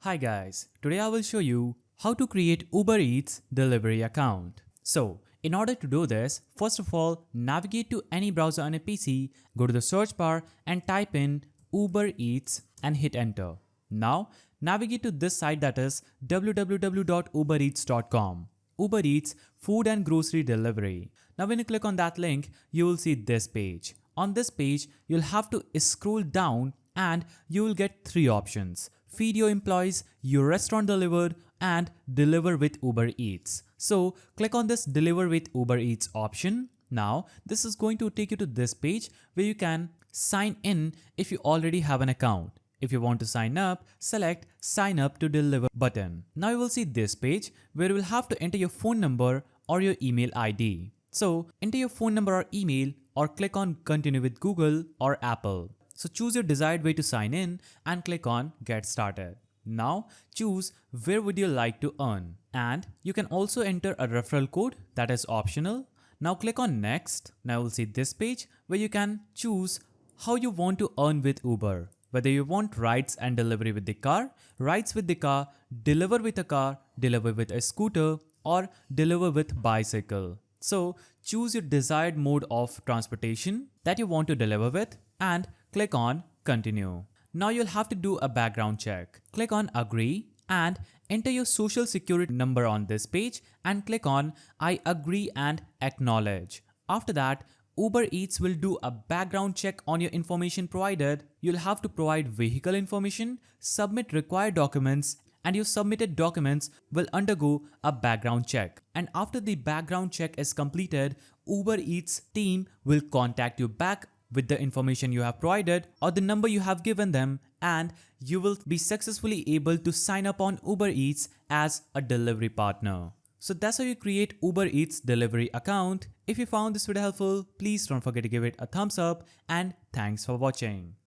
Hi guys, today I will show you how to create Uber Eats delivery account. So, in order to do this, first of all, navigate to any browser on a PC, go to the search bar and type in Uber Eats and hit enter. Now, navigate to this site, that is www.ubereats.com. Uber Eats food and grocery delivery. Now when you click on that link, you will see this page. On this page, you'll have to scroll down and you will get three options: feed your employees, your restaurant delivered, and deliver with Uber Eats. So click on this deliver with Uber Eats option. Now this is going to take you to this page where you can sign in if you already have an account. If you want to sign up, select sign up to deliver button. Now you will see this page where you will have to enter your phone number or your email ID. So enter your phone number or email or click on continue with Google or Apple. So choose your desired way to sign in and click on get started. Now choose where would you like to earn, and you can also enter a referral code that is optional. Now click on next. Now you'll see this page where you can choose how you want to earn with Uber. Whether you want rides and delivery with the car, rides with the car, deliver with a car, deliver with a scooter, or deliver with bicycle. So choose your desired mode of transportation that you want to deliver with and click on continue. Now you'll have to do a background check. Click on agree and enter your social security number on this page and click on I agree and acknowledge. After that, Uber Eats will do a background check on your information provided. You'll have to provide vehicle information, submit required documents, and your submitted documents will undergo a background check. And after the background check is completed, Uber Eats team will contact you back with the information you have provided or the number you have given them, and you will be successfully able to sign up on Uber Eats as a delivery partner. So that's how you create Uber Eats delivery account. If you found this video helpful, please don't forget to give it a thumbs up, and thanks for watching.